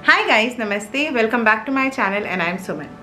हाय guys, नमस्ते, welcome back to my channel and I am Suman.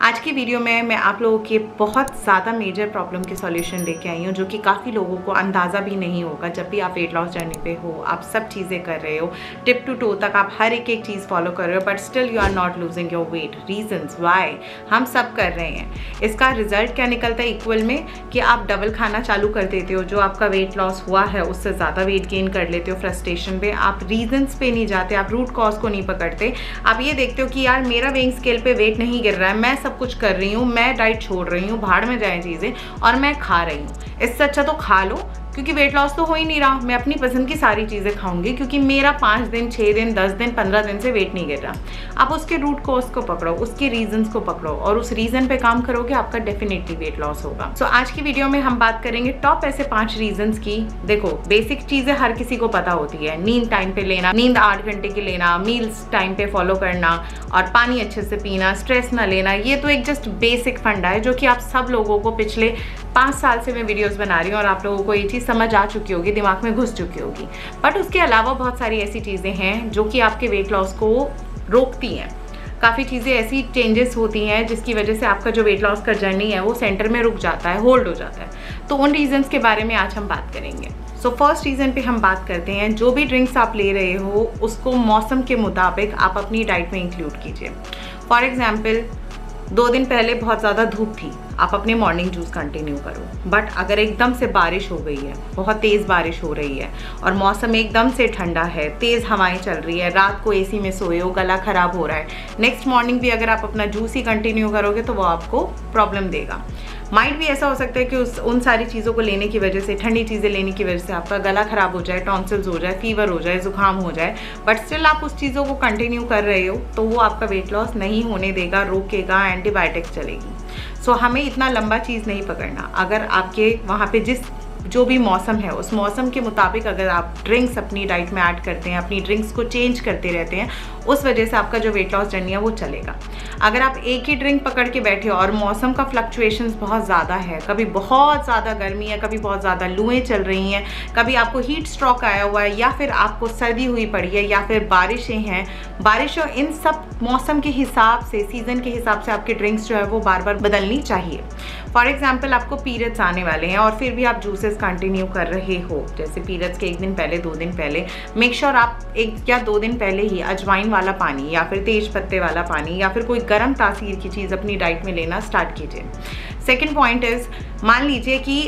आज की वीडियो में मैं आप लोगों के बहुत ज़्यादा मेजर प्रॉब्लम के सॉल्यूशन लेके आई हूँ, जो कि काफ़ी लोगों को अंदाज़ा भी नहीं होगा। जब भी आप वेट लॉस जर्नी पे हो, आप सब चीज़ें कर रहे हो, टिप टू टो तक आप हर एक चीज़ फॉलो कर रहे हो, but still you are not losing your weight. Reasons why हम सब कर रहे हैं। इसका रिजल्ट क्या निकलता है इक्वल में कि आप डबल खाना चालू कर देते हो। जो आपका वेट लॉस हुआ है उससे ज़्यादा वेट गेन कर लेते हो फ्रस्ट्रेशन पे। आप रीजंस पे नहीं जाते, आप रूट कॉज को नहीं पकड़ते। आप ये देखते हो कि यार मेरा वेइंग स्केल पे वेट नहीं गिर रहा है, मैं सब कुछ कर रही हूँ, मैं डाइट छोड़ रही हूँ, भाड़ में जाए चीज़ें, और मैं खा रही हूँ। इससे अच्छा तो खा लो, क्योंकि वेट लॉस तो हो ही नहीं रहा। मैं अपनी पसंद की सारी चीज़ें खाऊंगी, क्योंकि मेरा 5 दिन 6 दिन 10 दिन 15 दिन से वेट नहीं गिर रहा। आप उसके रूट कॉज को पकड़ो, उसके रीजंस को पकड़ो और उस रीजन पे काम करोगे, आपका डेफिनेटली वेट लॉस होगा। सो आज की वीडियो में हम बात करेंगे टॉप ऐसे 5 रीजंस की। देखो, बेसिक चीज़ें हर किसी को पता होती है। नींद टाइम पे लेना, नींद 8 घंटे की लेना, मील्स टाइम पे फॉलो करना और पानी अच्छे से पीना, स्ट्रेस ना लेना, ये तो एक जस्ट बेसिक फंडा है, जो कि आप सब लोगों को पिछले 5 साल से मैं वीडियोस बना रही हूँ और आप लोगों को ये चीज़ समझ आ चुकी होगी, दिमाग में घुस चुकी होगी। बट उसके अलावा बहुत सारी ऐसी चीज़ें हैं जो कि आपके वेट लॉस को रोकती हैं। काफ़ी चीज़ें ऐसी चेंजेस होती हैं जिसकी वजह से आपका जो वेट लॉस का जर्नी है वो सेंटर में रुक जाता है, होल्ड हो जाता है। तो उन रीजंस के बारे में आज हम बात करेंगे। सो फर्स्ट रीज़न पे हम बात करते हैं, जो भी ड्रिंक्स आप ले रहे हो उसको मौसम के मुताबिक आप अपनी डाइट में इंक्लूड कीजिए। फॉर एग्जाम्पल, 2 दिन पहले बहुत ज़्यादा धूप थी, आप अपने मॉर्निंग जूस कंटिन्यू करो। बट अगर एकदम से बारिश हो गई है, बहुत तेज़ बारिश हो रही है और मौसम एकदम से ठंडा है, तेज़ हवाएं चल रही है, रात को एसी में सोए हो, गला ख़राब हो रहा है, नेक्स्ट मॉर्निंग भी अगर आप अपना जूस ही कंटिन्यू करोगे तो वो आपको प्रॉब्लम देगा। माइट भी ऐसा हो सकता है कि उन सारी चीज़ों को लेने की वजह से, ठंडी चीज़ें लेने की वजह से आपका गला ख़राब हो जाए, टॉन्सिल्स हो जाए, फीवर हो जाए, ज़ुकाम हो जाए, बट स्टिल आप उस चीज़ों को कंटिन्यू कर रहे हो तो वो आपका वेट लॉस नहीं होने देगा, रोकेगा, एंटीबायोटिक्स चलेगी। सो हमें इतना लंबा चीज़ नहीं पकड़ना। अगर आपके वहाँ पे जो भी मौसम है उस मौसम के मुताबिक अगर आप ड्रिंक्स अपनी डाइट में ऐड करते हैं, अपनी ड्रिंक्स को चेंज करते रहते हैं, उस वजह से आपका जो वेट लॉस जर्नी है वो चलेगा। अगर आप एक ही ड्रिंक पकड़ के बैठे हो और मौसम का फ्लक्चुएशंस बहुत ज़्यादा है, कभी बहुत ज़्यादा गर्मी है, कभी बहुत ज़्यादा लूएं चल रही हैं, कभी आपको हीट स्ट्रोक आया हुआ है, या फिर आपको सर्दी हुई पड़ी है, या फिर बारिशें हैं, बारिशों, इन सब मौसम के हिसाब से, सीज़न के हिसाब से आपके ड्रिंक्स जो है वो बार बार बदलनी चाहिए। फॉर एग्जाम्पल, आपको पीरियड्स आने वाले हैं और फिर भी आप जूसेस कंटिन्यू कर रहे हो, जैसे पीरियड्स के 1 दिन पहले 2 दिन पहले, मेक श्योर आप 1 या 2 दिन पहले ही अजवाइन वाला पानी या फिर तेज पत्ते वाला पानी या फिर कोई गर्म तासीर की चीज़ अपनी डाइट में लेना स्टार्ट कीजिए। सेकेंड पॉइंट इज़, मान लीजिए कि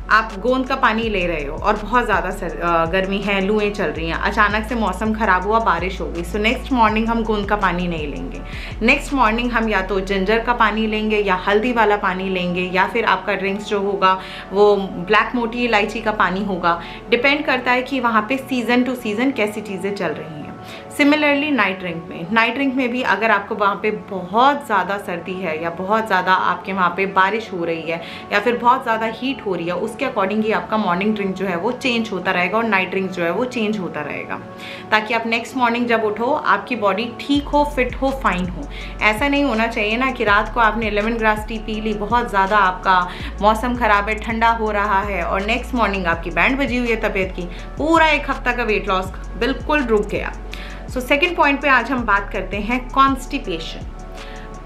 आप गोंद का पानी ले रहे हो और बहुत ज़्यादा गर्मी है, लूएं चल रही हैं, अचानक से मौसम ख़राब हुआ, बारिश हो गई, सो नेक्स्ट मॉर्निंग हम गोंद का पानी नहीं लेंगे। नेक्स्ट मॉर्निंग हम या तो जिंजर का पानी लेंगे या हल्दी वाला पानी लेंगे, या फिर आपका ड्रिंक्स जो होगा वो ब्लैक मोटी इलायची का पानी होगा। डिपेंड करता है कि वहाँ पे सीज़न टू सीज़न कैसी चीज़ें चल रही हैं। सिमिलरली नाइट ड्रिंक में भी अगर आपको वहाँ पे बहुत ज़्यादा सर्दी है या बहुत ज़्यादा आपके वहाँ पे बारिश हो रही है या फिर बहुत ज़्यादा हीट हो रही है, उसके अकॉर्डिंग ही आपका मॉर्निंग ड्रिंक जो है वो चेंज होता रहेगा और नाइट ड्रिंक जो है वो चेंज होता रहेगा, ताकि आप नेक्स्ट मॉर्निंग जब उठो आपकी बॉडी ठीक हो, फिट हो, फाइन हो। ऐसा नहीं होना चाहिए ना कि रात को आपने लेमन ग्रास टी पी ली, बहुत ज़्यादा आपका मौसम ख़राब है, ठंडा हो रहा है, और नेक्स्ट मॉर्निंग आपकी बैंड बजी हुई है तबीयत की, पूरा 1 हफ्ता का वेट लॉस बिल्कुल रुक गया। सो सेकेंड पॉइंट पे आज हम बात करते हैं कॉन्स्टिपेशन।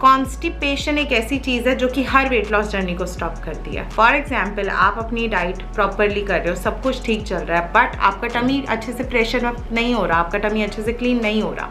कॉन्स्टिपेशन एक ऐसी चीज़ है जो कि हर वेट लॉस जर्नी को स्टॉप करती है। फॉर एग्जाम्पल, आप अपनी डाइट प्रॉपरली कर रहे हो, सब कुछ ठीक चल रहा है, बट आपका टमी अच्छे से प्रेशर नहीं हो रहा, आपका टमी अच्छे से क्लीन नहीं हो रहा,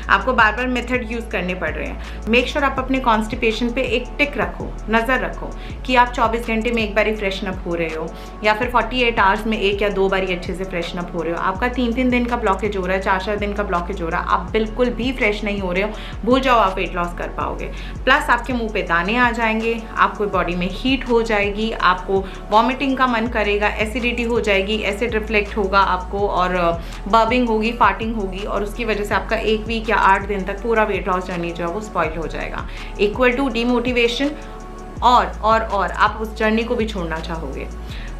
आपको बार बार मेथड यूज़ करने पड़ रहे हैं। मेक श्योर आप अपने कॉन्स्टिपेशन पे एक टिक रखो, नज़र रखो कि आप 24 घंटे में एक बारी फ्रेशन अप हो रहे हो, या फिर 48 आवर्स में 1 या 2 बारी अच्छे से फ्रेशन अप हो रहे हो। आपका 3-3 दिन का ब्लॉकेज हो रहा है, 4-4 दिन का ब्लॉकेज हो रहा है, आप बिल्कुल भी फ्रेश नहीं हो रहे हो, भूल जाओ आप वेट लॉस कर पाओगे। प्लस आपके मुंह पे दाने आ जाएंगे, आपको बॉडी में हीट हो जाएगी, आपको वॉमिटिंग का मन करेगा, एसिडिटी हो जाएगी, एसिड रिफ्लेक्ट होगा आपको, और बर्बिंग होगी, फार्टिंग होगी, और उसकी वजह से आपका 1 वीक या 8 दिन तक पूरा वेट लॉस जर्नी जो है वो स्पॉइल हो जाएगा, इक्वल टू डीमोटिवेशन, और आप उस जर्नी को भी छोड़ना चाहोगे।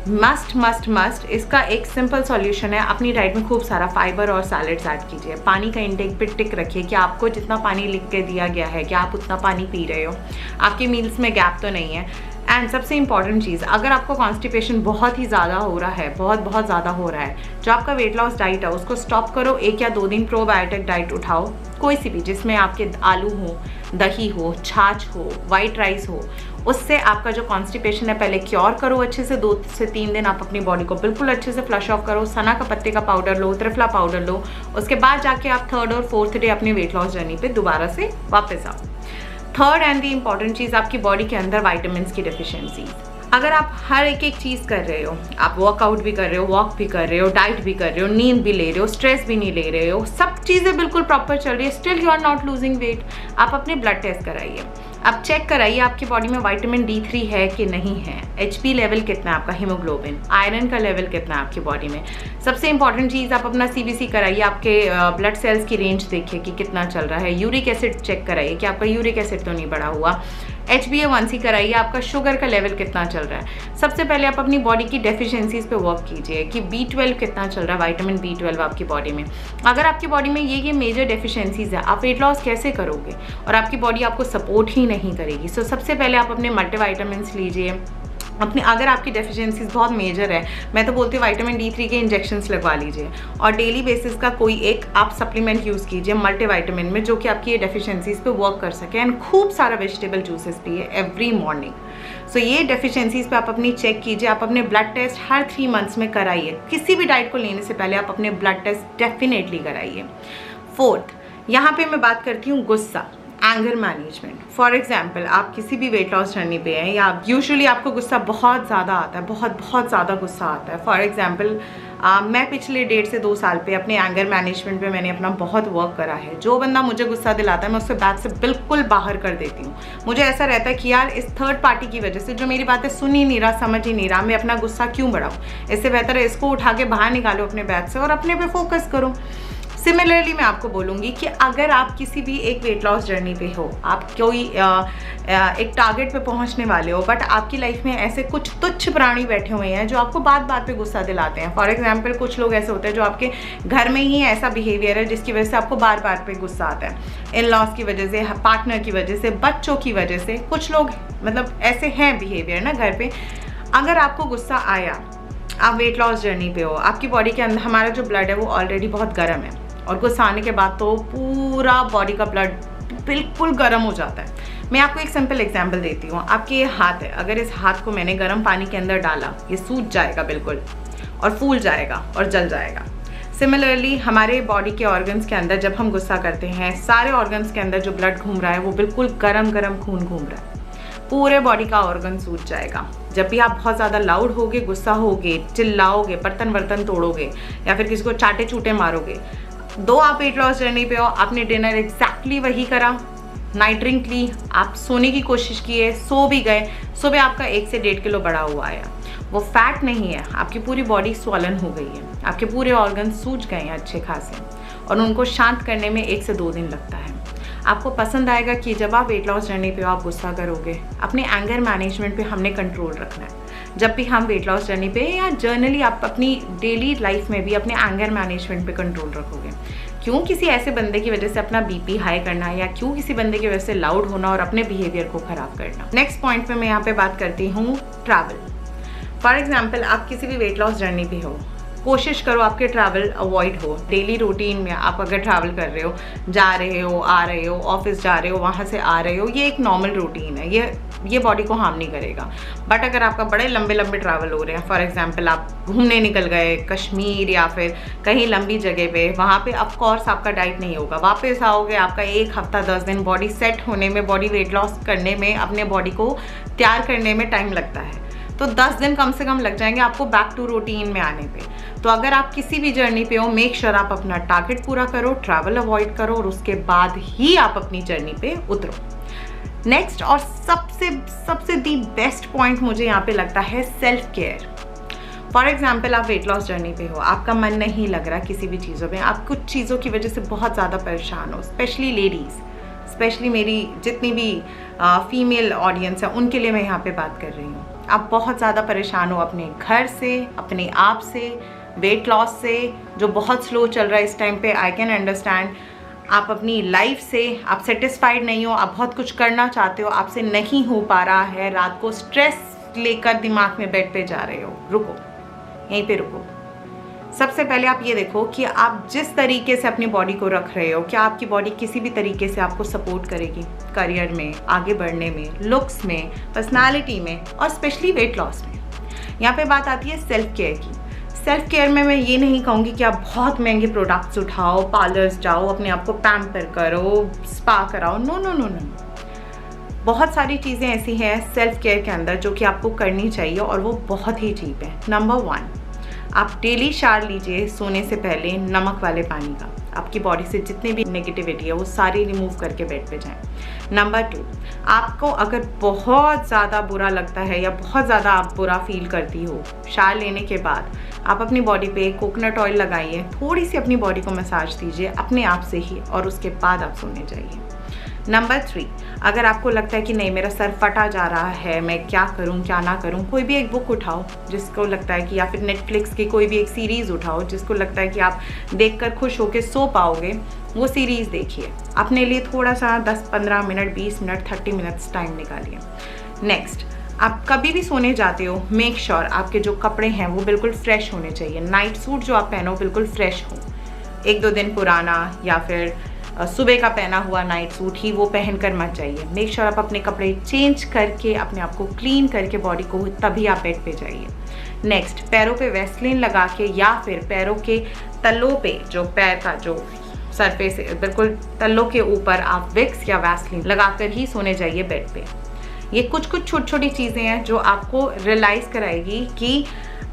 मस्ट इसका एक सिंपल सॉल्यूशन है, अपनी डाइट में खूब सारा फाइबर और सैलेड्स ऐड कीजिए। पानी का इंटेक पे टिक रखिए कि आपको जितना पानी लिख के दिया गया है कि आप उतना पानी पी रहे हो, आपके मील्स में गैप तो नहीं है। एंड सबसे इंपॉर्टेंट चीज़, अगर आपको कॉन्स्टिपेशन बहुत ही ज़्यादा हो रहा है, बहुत ज़्यादा हो रहा है, जो आपका वेट लॉस डाइट है उसको स्टॉप करो। 1 या 2 दिन प्रोबायोटिक डाइट उठाओ, कोई सी भी, जिसमें आपके आलू हो, दही हो, छाछ हो, वाइट राइस हो। उससे आपका जो कॉन्स्टिपेशन है पहले क्योर करो अच्छे से। 2 से 3 दिन आप अपनी बॉडी को बिल्कुल अच्छे से फ्लश ऑफ करो। सना का पत्ते का पाउडर लो, त्रिफला पाउडर लो। उसके बाद जाके आप 3rd और 4th डे अपनी वेट लॉस जर्नी पे दोबारा से वापस आओ। थर्ड एंड दी इम्पॉर्टेंट चीज़, आपकी बॉडी के अंदर वाइटामिन्स की डेफिशिएंसी। अगर आप हर एक चीज़ कर रहे हो, आप वर्कआउट भी कर रहे हो, वॉक भी कर रहे हो, डाइट भी कर रहे हो, नींद भी ले रहे हो, स्ट्रेस भी नहीं ले रहे हो, सब चीज़ें बिल्कुल प्रॉपर चल रही है, still you are not losing weight, आप अपने ब्लड टेस्ट कराइए। आप चेक कराइए आपकी बॉडी में विटामिन D3 है कि नहीं है, HP लेवल कितना है आपका, हीमोग्लोबिन, आयरन का लेवल कितना है आपकी बॉडी में। सबसे इंपॉर्टेंट चीज़, आप अपना CBC कराइए, आपके ब्लड सेल्स की रेंज देखिए कि कितना चल रहा है। यूरिक एसिड चेक कराइए कि आपका यूरिक एसिड तो नहीं बढ़ा हुआ। HbA1c कराइए, आपका शुगर का लेवल कितना चल रहा है। सबसे पहले आप अपनी बॉडी की डेफिशिएंसीज पे वर्क कीजिए कि B12 कितना चल रहा है, विटामिन B12 आपकी बॉडी में। अगर आपकी बॉडी में ये मेजर डेफिशिएंसीज है, आप वेट लॉस कैसे करोगे और आपकी बॉडी आपको सपोर्ट ही नहीं करेगी। सो सबसे पहले आप अपने मल्टीविटामिन्स लीजिए। अपने अगर आपकी डेफिशिएंसीज बहुत मेजर है, मैं तो बोलती हूँ विटामिन D3 के इंजेक्शंस लगवा लीजिए और डेली बेसिस का कोई एक आप सप्लीमेंट यूज़ कीजिए मल्टीविटामिन में, जो कि आपकी ये डेफिशिएंसीज पे वर्क कर सके। एंड खूब सारा वेजिटेबल जूसेस पिए एवरी मॉर्निंग। सो ये डेफिशिएंसीज पे आप अपनी चेक कीजिए। आप अपने ब्लड टेस्ट हर 3 मंथ्स में कराइए। किसी भी डाइट को लेने से पहले आप अपने ब्लड टेस्ट डेफिनेटली कराइए। 4th, यहाँ पे मैं बात करती हूँ गुस्सा, एंगर मैनेजमेंट। फॉर एग्जाम्पल, आप किसी भी वेट लॉस जर्नी पे हैं या यूजुअली आपको गुस्सा बहुत ज़्यादा आता है, बहुत ज़्यादा गुस्सा आता है। फॉर एग्जाम्पल, मैं पिछले 1.5 से 2 साल पे अपने एंगर मैनेजमेंट पे मैंने अपना बहुत वर्क करा है। जो बंदा मुझे गुस्सा दिलाता है मैं उससे बात से बिल्कुल बाहर कर देती हूँ। मुझे ऐसा रहता है कि यार इस थर्ड पार्टी की वजह से जो मेरी बातें सुन ही नहीं रहा, समझ ही नहीं रहा, मैं अपना गुस्सा क्यों बढ़ाऊँ। इससे बेहतर है इसको उठा के बाहर निकालो अपने बैग से और अपने पे फोकस करो। सिमिलरली मैं आपको बोलूँगी कि अगर आप किसी भी एक वेट लॉस जर्नी पे हो, आप कोई एक टारगेट पे पहुंचने वाले हो, बट आपकी लाइफ में ऐसे कुछ तुच्छ प्राणी बैठे हुए हैं जो आपको बात बात पे गुस्सा दिलाते हैं। फॉर एग्जांपल, कुछ लोग ऐसे होते हैं जो आपके घर में ही ऐसा बिहेवियर है जिसकी वजह से आपको बार बार पे गुस्सा आता है। इन लॉस की वजह से, पार्टनर की वजह से, बच्चों की वजह से, कुछ लोग मतलब ऐसे हैं बिहेवियर ना घर पे। अगर आपको गुस्सा आया, आप वेट लॉस जर्नी पे हो, आपकी बॉडी के अंदर हमारा जो ब्लड है वो ऑलरेडी बहुत गर्म है और गुस्सा आने के बाद तो पूरा बॉडी का ब्लड बिल्कुल गर्म हो जाता है। मैं आपको एक सिंपल एग्जांपल देती हूँ। आपके ये हाथ है, अगर इस हाथ को मैंने गर्म पानी के अंदर डाला, ये सूज जाएगा बिल्कुल और फूल जाएगा और जल जाएगा। सिमिलरली हमारे बॉडी के ऑर्गन्स के अंदर जब हम गुस्सा करते हैं, सारे ऑर्गन्स के अंदर जो ब्लड घूम रहा है वो बिल्कुल गरम गरम खून घूम रहा है, पूरे बॉडी का ऑर्गन सूज जाएगा। जब भी आप बहुत ज़्यादा लाउड होगे, गुस्सा होगे, चिल्लाओगे, बर्तन वर्तन तोड़ोगे या फिर किसी को चाटे चूटे मारोगे, दो आप वेट लॉस जर्नी पे हो, आपने डिनर एग्जैक्टली वही करा, नाइट ड्रिंक ली, आप सोने की कोशिश किए, सो भी गए, सुबह आपका 1 से 1.5 किलो बढ़ा हुआ आया। वो फैट नहीं है, आपकी पूरी बॉडी स्वॉलन हो गई है, आपके पूरे ऑर्गन सूज गए हैं अच्छे खासे और उनको शांत करने में 1 से 2 दिन लगता है। आपको पसंद आएगा कि जब आप वेट लॉस जर्नी पे हो आप गुस्सा करोगे। अपने एंगर मैनेजमेंट पे हमने कंट्रोल रखना है। जब भी हम वेट लॉस जर्नी पे या जर्नली आप अपनी डेली लाइफ में भी अपने एंगर मैनेजमेंट पे कंट्रोल रखोगे। क्यों किसी ऐसे बंदे की वजह से अपना BP हाई करना या क्यों किसी बंदे की वजह से लाउड होना और अपने बिहेवियर को खराब करना। नेक्स्ट पॉइंट पे मैं यहाँ पे बात करती हूँ ट्रैवल। फॉर एग्जाम्पल, आप किसी भी वेट लॉस जर्नी पे हो, कोशिश करो आपके ट्रैवल अवॉइड हो। डेली रूटीन में आप अगर ट्रैवल कर रहे हो, जा रहे हो, आ रहे हो, ऑफिस जा रहे हो, वहाँ से आ रहे हो, ये एक नॉर्मल रूटीन है, ये बॉडी को हार्म नहीं करेगा। बट अगर आपका बड़े लंबे लंबे ट्रैवल हो रहे हैं, फॉर एग्जांपल आप घूमने निकल गए कश्मीर या फिर कहीं लंबी जगह पे, वहाँ पे ऑफ कोर्स आपका डाइट नहीं होगा। वापस आओगे, आपका 1 हफ्ता 10 दिन बॉडी सेट होने में, बॉडी वेट लॉस करने में, अपने बॉडी को तैयार करने में टाइम लगता है। तो 10 दिन कम से कम लग जाएंगे आपको बैक टू रूटीन में आने पे। तो अगर आप किसी भी जर्नी पे हो, मेक श्योर आप अपना टारगेट पूरा करो, ट्रैवल अवॉइड करो और उसके बाद ही आप अपनी जर्नी पे उतरो। नेक्स्ट और सबसे दी बेस्ट पॉइंट मुझे यहाँ पे लगता है सेल्फ केयर। फॉर एग्जाम्पल, आप वेट लॉस जर्नी पे हो, आपका मन नहीं लग रहा किसी भी चीज़ों में, आप कुछ चीज़ों की वजह से बहुत ज़्यादा परेशान हो, स्पेशली लेडीज़, स्पेशली मेरी जितनी भी फीमेल ऑडियंस है उनके लिए मैं यहाँ पे बात कर रही हूँ। आप बहुत ज़्यादा परेशान हो अपने घर से, अपने आप से, वेट लॉस से जो बहुत स्लो चल रहा है इस टाइम पे, आई कैन अंडरस्टैंड। आप अपनी लाइफ से आप सेटिस्फाइड नहीं हो, आप बहुत कुछ करना चाहते हो, आपसे नहीं हो पा रहा है, रात को स्ट्रेस लेकर दिमाग में बेड पे जा रहे हो, रुको, यहीं पे रुको। सबसे पहले आप ये देखो कि आप जिस तरीके से अपनी बॉडी को रख रहे हो, क्या आपकी बॉडी किसी भी तरीके से आपको सपोर्ट करेगी करियर में, आगे बढ़ने में, लुक्स में, पर्सनालिटी में और स्पेशली वेट लॉस में। यहाँ पे बात आती है सेल्फ केयर की। सेल्फ केयर में मैं ये नहीं कहूँगी कि आप बहुत महंगे प्रोडक्ट्स उठाओ, पार्लर्स जाओ, अपने आप को पैम्पर करो, स्पा कराओ, नो नो नो नो। बहुत सारी चीज़ें ऐसी हैं सेल्फ केयर के अंदर जो कि आपको करनी चाहिए और वो बहुत ही चीप है। नंबर 1, आप डेली शावर लीजिए सोने से पहले नमक वाले पानी का। आपकी बॉडी से जितनी भी नेगेटिविटी है वो सारी रिमूव करके बेड पे जाएं। नंबर 2, आपको अगर बहुत ज़्यादा बुरा लगता है या बहुत ज़्यादा आप बुरा फील करती हो, शावर लेने के बाद आप अपनी बॉडी पे कोकोनट ऑयल लगाइए, थोड़ी सी अपनी बॉडी को मसाज दीजिए अपने आप से ही और उसके बाद आप सोने जाइए। नंबर 3, अगर आपको लगता है कि नहीं मेरा सर फटा जा रहा है, मैं क्या करूं क्या ना करूं, कोई भी एक बुक उठाओ जिसको लगता है कि, या फिर नेटफ्लिक्स की कोई भी एक सीरीज़ उठाओ जिसको लगता है कि आप देखकर खुश होकर सो पाओगे, वो सीरीज़ देखिए। अपने लिए थोड़ा सा 10-15 मिनट, 20 मिनट, 30 मिनट्स टाइम निकालिए। नेक्स्ट, आप कभी भी सोने जाते हो, मेक श्योर आपके जो कपड़े हैं वो बिल्कुल फ्रेश होने चाहिए। नाइट सूट जो आप पहनो बिल्कुल फ्रेश हो, 1-2 दिन पुराना या फिर सुबह का पहना हुआ नाइट सूट ही वो पहन कर मत जाइए। मेक श्योर आप अपने कपड़े चेंज करके अपने आप को क्लीन करके बॉडी को, तभी आप बेड पे जाइए। नेक्स्ट, पैरों पे वैसलीन लगा के या फिर पैरों के तलों पे, जो पैर का जो सरफेस बिल्कुल तलों के ऊपर आप विक्स या वैसलीन लगाकर ही सोने जाइए बेड पे। ये कुछ छोटी छोटी चीज़ें हैं जो आपको रियलाइज़ कराएगी कि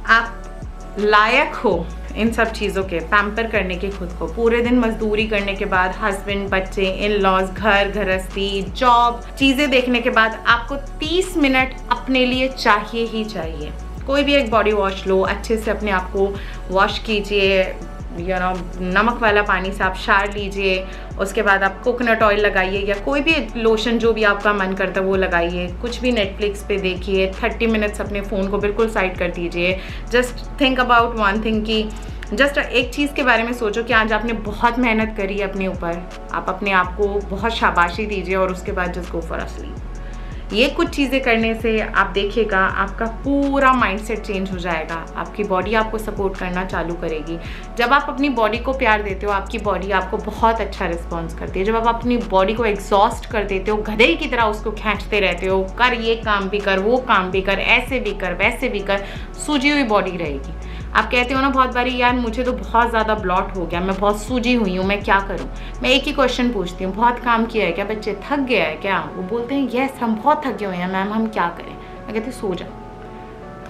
आप लायक हो इन सब चीज़ों के, पैम्पर करने के खुद को। पूरे दिन मजदूरी करने के बाद, हस्बैंड, बच्चे, इन लॉज, घर गृहस्थी, जॉब, चीज़ें देखने के बाद आपको 30 मिनट अपने लिए चाहिए ही चाहिए। कोई भी एक बॉडी वॉश लो, अच्छे से अपने आप को वॉश कीजिए, नमक वाला पानी से आप शावर लीजिए, उसके बाद आप कोकोनट ऑयल लगाइए या कोई भी लोशन जो भी आपका मन करता है वो लगाइए। कुछ भी नेटफ्लिक्स पे देखिए, 30 मिनट्स अपने फ़ोन को बिल्कुल साइड कर दीजिए। Just think about one thing कि जस्ट एक चीज़ के बारे में सोचो कि आज आपने बहुत मेहनत करी है अपने ऊपर, आप अपने आप को बहुत शाबाशी दीजिए और उसके बाद just go for a sleep. ये कुछ चीज़ें करने से आप देखिएगा आपका पूरा माइंडसेट चेंज हो जाएगा, आपकी बॉडी आपको सपोर्ट करना चालू करेगी। जब आप अपनी बॉडी को प्यार देते हो, आपकी बॉडी आपको बहुत अच्छा रिस्पॉन्स करती है। जब आप अपनी बॉडी को एग्जॉस्ट कर देते हो, गधे की तरह उसको खींचते रहते हो, कर ये काम भी कर, वो काम भी कर, ऐसे भी कर, वैसे भी कर, सूजी हुई बॉडी रहेगी। आप कहते हो ना बहुत बारी, यार मुझे तो बहुत ज़्यादा ब्लॉट हो गया, मैं बहुत सूजी हुई हूँ, मैं क्या करूँ। मैं एक ही क्वेश्चन पूछती हूँ, बहुत काम किया है क्या बच्चे, थक गया है क्या? वो बोलते हैं यस हम बहुत थके हुए हैं मैम, हम क्या करें। मैं कहती हूँ सो जाओ,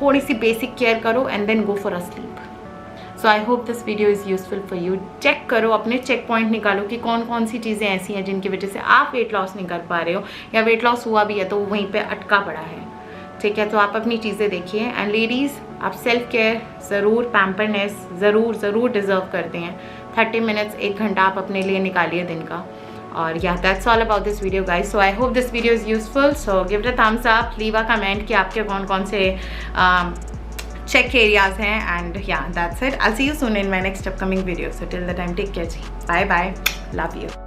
थोड़ी सी बेसिक केयर करो and then go for a sleep. So I hope this video is useful for you. Check करो, अपने चेक पॉइंट निकालो कि कौन कौन सी चीज़ें ऐसी हैं जिनकी वजह से आप वेट लॉस नहीं कर पा रहे हो, या वेट लॉस हुआ भी है तो वहीं पर अटका पड़ा है। ठीक है, तो आप अपनी चीज़ें देखिए। एंड लेडीज़, आप सेल्फ केयर ज़रूर, पैम्परनेस ज़रूर डिज़र्व करते हैं। 30 मिनट्स, 1 घंटा आप अपने लिए निकालिए दिन का। और या that's all about this video guys. So I hope this video is useful. So give it a thumbs up, leave a comment कि आपके कौन कौन से चेक एरियाज हैं। And yeah that's it, I see you soon in my next upcoming video. So till the time take care जी, bye bye, love you.